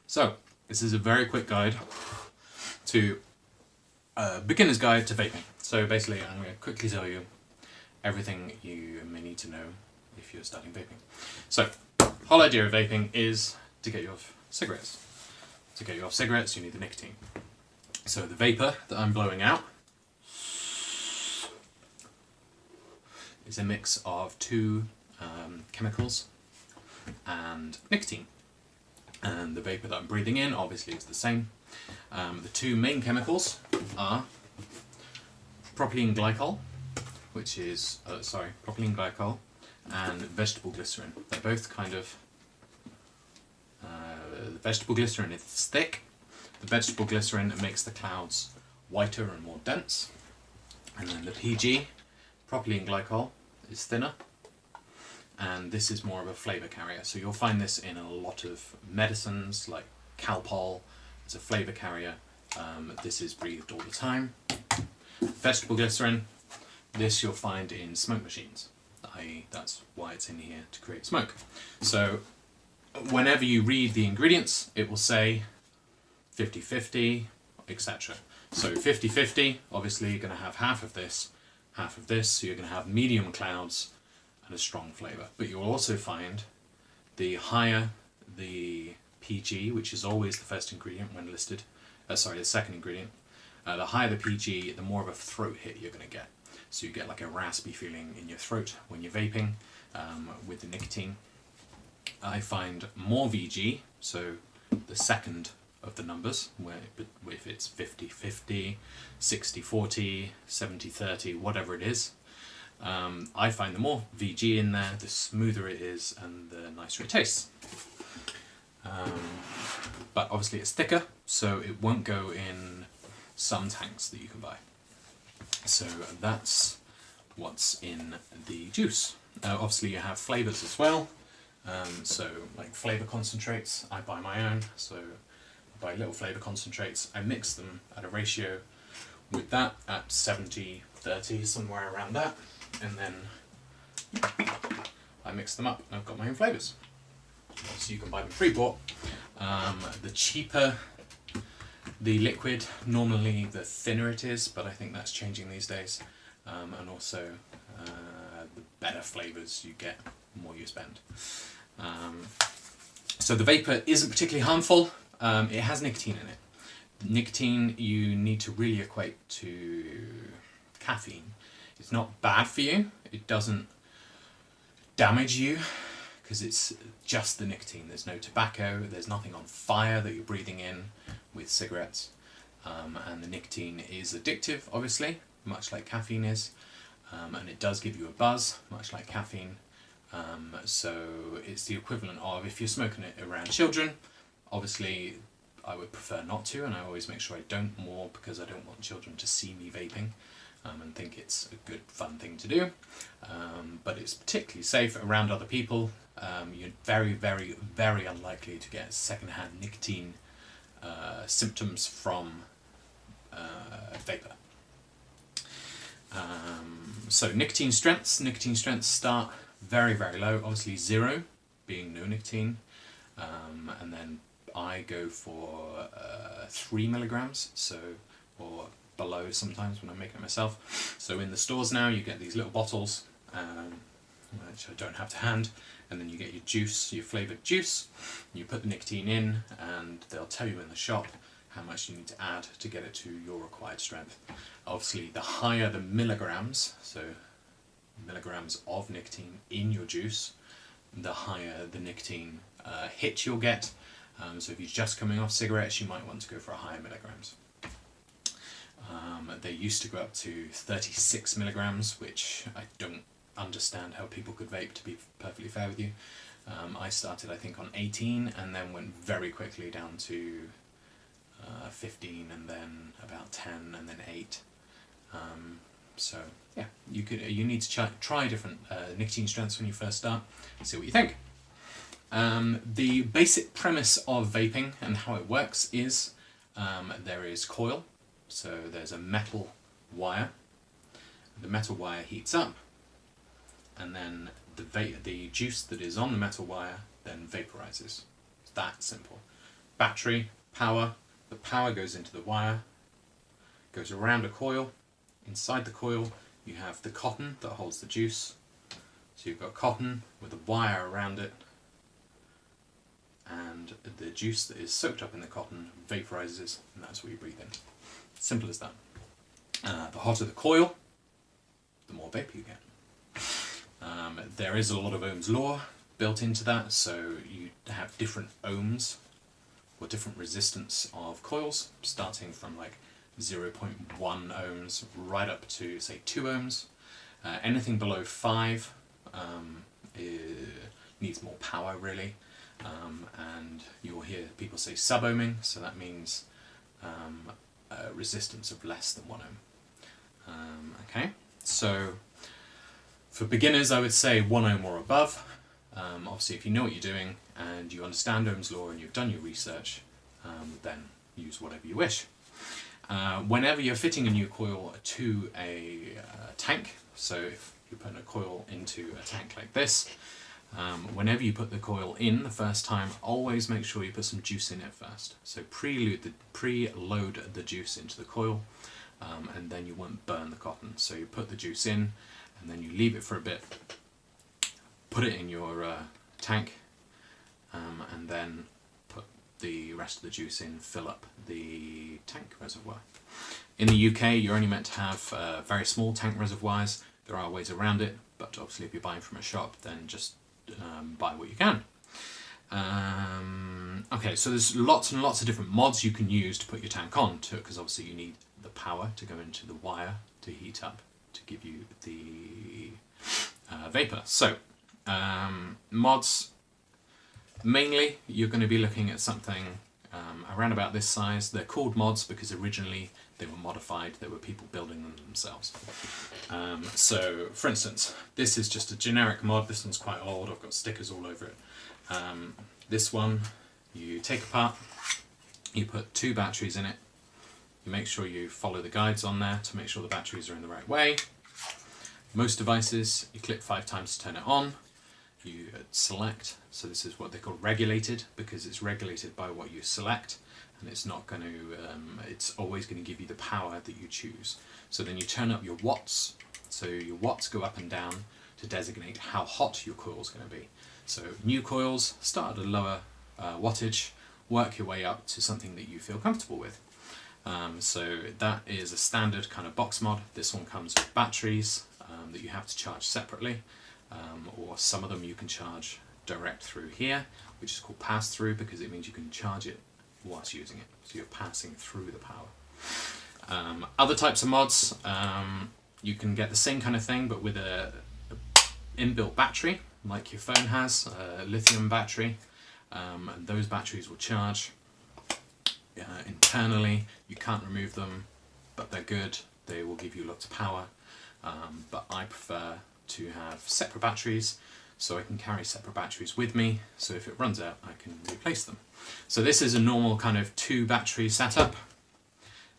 So, this is a very quick guide to beginner's guide to vaping. So basically I'm going to quickly tell you everything you may need to know if you're starting vaping. So, whole idea of vaping is to get you off cigarettes. To get you off cigarettes you need the nicotine. So the vapor that I'm blowing out is a mix of two chemicals and nicotine. And the vapor that I'm breathing in obviously is the same. The two main chemicals are propylene glycol, which is, propylene glycol and vegetable glycerin. They're both kind of, the vegetable glycerin is thick. The vegetable glycerin makes the clouds whiter and more dense. And then the PG, propylene glycol, is thinner. And this is more of a flavour carrier. So you'll find this in a lot of medicines, like Calpol is a flavour carrier. This is breathed all the time. Vegetable glycerin, this you'll find in smoke machines. That's why it's in here, to create smoke. So whenever you read the ingredients, it will say 50-50, etc. So 50-50, obviously you're going to have half of this, so you're going to have medium clouds and a strong flavour. But you'll also find the higher the PG, which is always the first ingredient when listed, the second ingredient, the higher the PG, the more of a throat hit you're going to get. So you get like a raspy feeling in your throat when you're vaping with the nicotine. I find more VG, so the second of the numbers, where if it's 50-50, 60-40, 70-30, whatever it is, I find the more VG in there, the smoother it is and the nicer it tastes. But obviously it's thicker, so it won't go in some tanks that you can buy. So that's what's in the juice. Obviously you have flavours as well. So like flavour concentrates, I buy my own, so I buy little flavour concentrates, I mix them at a ratio with that at 70-30, somewhere around that, and then I mix them up and I've got my own flavours. So you can buy them pre-bought. The cheaper the liquid, normally the thinner it is, but I think that's changing these days, and also the better flavours you get, the more you spend. So the vapour isn't particularly harmful. It has nicotine in it. Nicotine you need to really equate to caffeine. It's not bad for you, it doesn't damage you, because it's just the nicotine. There's no tobacco, there's nothing on fire that you're breathing in with cigarettes. And the nicotine is addictive, obviously, much like caffeine is. And it does give you a buzz, much like caffeine. So it's the equivalent of, if you're smoking it around children, obviously I would prefer not to, and I always make sure I don't more because I don't want children to see me vaping and think it's a good fun thing to do. But it's particularly safe around other people. You're very, very, very unlikely to get secondhand nicotine symptoms from vapour. So nicotine strengths start very, very low, obviously 0 being no nicotine, and then I go for 3 milligrams, so, or below sometimes when I'm making it myself. So in the stores now you get these little bottles, which I don't have to hand, and then you get your juice, your flavoured juice, you put the nicotine in, and they'll tell you in the shop how much you need to add to get it to your required strength. Obviously the higher the milligrams, so milligrams of nicotine in your juice, the higher the nicotine hit you'll get. So if you're just coming off cigarettes, you might want to go for a higher milligrams. They used to go up to 36 milligrams, which I don't understand how people could vape, to be perfectly fair with you. I started I think on 18 and then went very quickly down to 15 and then about 10 and then 8. So yeah, you need to try different nicotine strengths when you first start, see what you think. The basic premise of vaping and how it works is there is coil, so there's a metal wire. The metal wire heats up, and then the juice that is on the metal wire then vaporizes. It's that simple. battery, power. The power goes into the wire, goes around a coil. Inside the coil you have the cotton that holds the juice. So you've got cotton with a wire around it, and the juice that is soaked up in the cotton vaporizes, and that's what you breathe in. Simple as that. The hotter the coil, the more vapor you get. There is a lot of Ohm's law built into that, so you have different ohms or different resistance of coils, starting from like 0.1 ohms right up to say 2 ohms. Anything below 5 needs more power really, and you'll hear people say sub-ohming, so that means a resistance of less than 1 ohm. Okay, so for beginners I would say 1 ohm or above. Obviously if you know what you're doing and you understand Ohm's law and you've done your research, then use whatever you wish. Whenever you're fitting a new coil to a tank, so if you're putting a coil into a tank like this, whenever you put the coil in the first time, always make sure you put some juice in it first. So preload the juice into the coil, and then you won't burn the cotton. So you put the juice in and then you leave it for a bit, put it in your tank, and then put the rest of the juice in, fill up the tank reservoir. In the UK you're only meant to have very small tank reservoirs. There are ways around it, but obviously if you're buying from a shop then just buy what you can. Okay, so there's lots and lots of different mods you can use to put your tank on to it, because obviously you need the power to go into the wire to heat up to give you the vapor. So mods, mainly you're going to be looking at something around about this size. They're called mods because originally they were modified, there were people building them themselves. So for instance, this is just a generic mod. This one's quite old, I've got stickers all over it. This one you take apart, you put 2 batteries in it, you make sure you follow the guides on there to make sure the batteries are in the right way. Most devices you click 5 times to turn it on, you select, so this is what they call regulated, because it's regulated by what you select, and it's not going to, it's always going to give you the power that you choose. So then you turn up your watts, so your watts go up and down to designate how hot your coil is going to be. So new coils start at a lower wattage, work your way up to something that you feel comfortable with. So that is a standard kind of box mod. This one comes with batteries that you have to charge separately, or some of them you can charge direct through here, which is called pass-through, because it means you can charge it whilst using it, so you're passing through the power. Other types of mods, you can get the same kind of thing but with a inbuilt battery like your phone has, a lithium battery, and those batteries will charge internally. You can't remove them, but they're good, they will give you lots of power, but I prefer to have separate batteries so I can carry separate batteries with me, so if it runs out I can replace them. So this is a normal kind of 2 battery setup.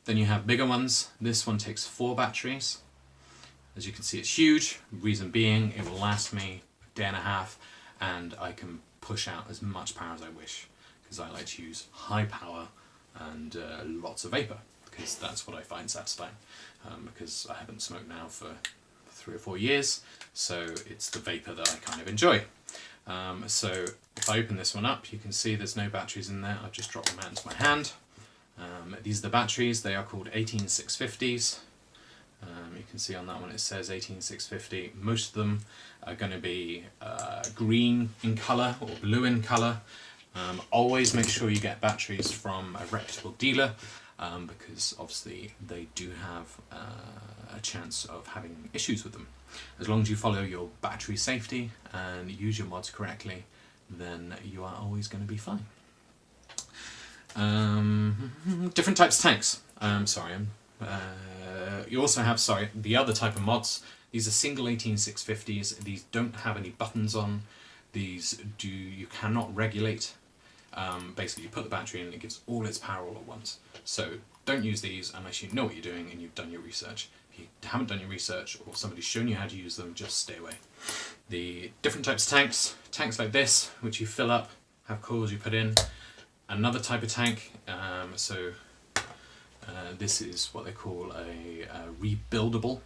Then you have bigger ones. This one takes 4 batteries. As you can see, it's huge, reason being it will last me a day and a half, and I can push out as much power as I wish, because I like to use high power and lots of vapor, because that's what I find satisfying, because I haven't smoked now for 3 or 4 years, so it's the vapor that I kind of enjoy. So if I open this one up, you can see there's no batteries in there. I've just dropped them out into my hand. These are the batteries. They are called 18650s. You can see on that one it says 18650. Most of them are going to be green in colour or blue in colour. Always make sure you get batteries from a reputable dealer, because obviously they do have a chance of having issues with them. As long as you follow your battery safety and use your mods correctly, then you are always going to be fine. Different types of tanks. You also have, the other type of mods. These are single 18650s. These don't have any buttons on. These you cannot regulate. Basically you put the battery in and it gives all its power all at once. So don't use these unless you know what you're doing and you've done your research. If you haven't done your research or somebody's shown you how to use them, just stay away. The different types of tanks like this, which you fill up, have coils you put in. another type of tank. This is what they call a rebuildable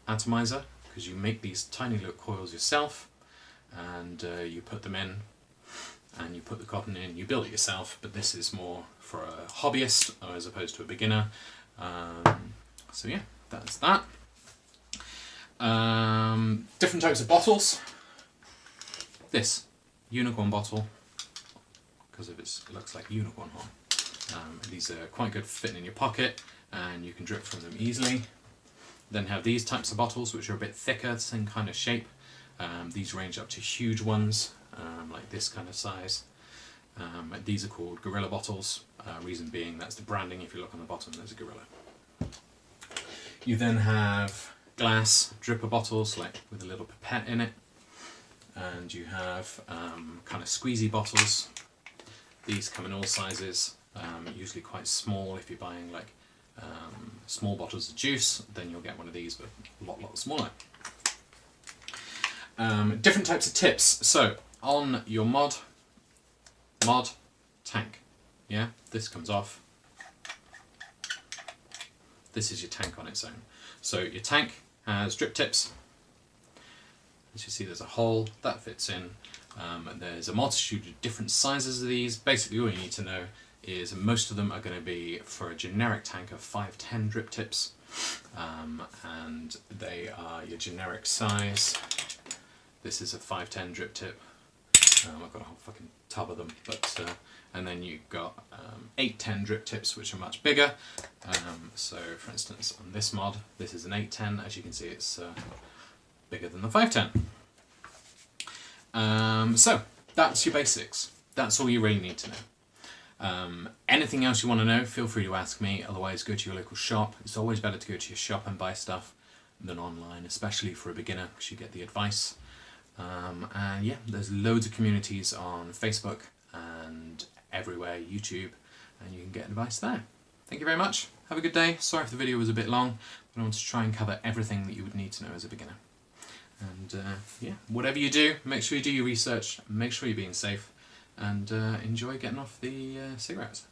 atomizer, because you make these tiny little coils yourself, and you put them in, and you put the cotton in, you build it yourself, but this is more for a hobbyist as opposed to a beginner. So yeah, that's that. Different types of bottles. This unicorn bottle, because of it looks like a unicorn horn. These are quite good for fitting in your pocket, and you can drip from them easily. Then have these types of bottles, which are a bit thicker, same kind of shape. These range up to huge ones, like this kind of size. These are called gorilla bottles, reason being that's the branding. If you look on the bottom, there's a gorilla. You then have glass dripper bottles, like with a little pipette in it. And you have kind of squeezy bottles. These come in all sizes, usually quite small. If you're buying like small bottles of juice, then you'll get one of these, but a lot smaller. Different types of tips. So on your mod tank, yeah, this comes off. This is your tank on its own. So your tank has drip tips. As you see, there's a hole that fits in. There's a multitude of different sizes of these. Basically, all you need to know is most of them are going to be for a generic tank of 510 drip tips, and they are your generic size. This is a 510 drip tip. I've got a whole fucking tub of them, but and then you've got 810 drip tips, which are much bigger. So, for instance, on this mod, this is an 810. As you can see, it's bigger than the 510. So that's your basics. That's all you really need to know. Anything else you want to know, feel free to ask me. Otherwise, go to your local shop. It's always better to go to your shop and buy stuff than online, especially for a beginner, because you get the advice. And yeah, there's loads of communities on Facebook and everywhere, YouTube, and you can get advice there. Thank you very much. Have a good day. Sorry if the video was a bit long, but I want to try and cover everything that you would need to know as a beginner. And yeah, whatever you do, make sure you do your research, make sure you're being safe, and enjoy getting off the cigarettes.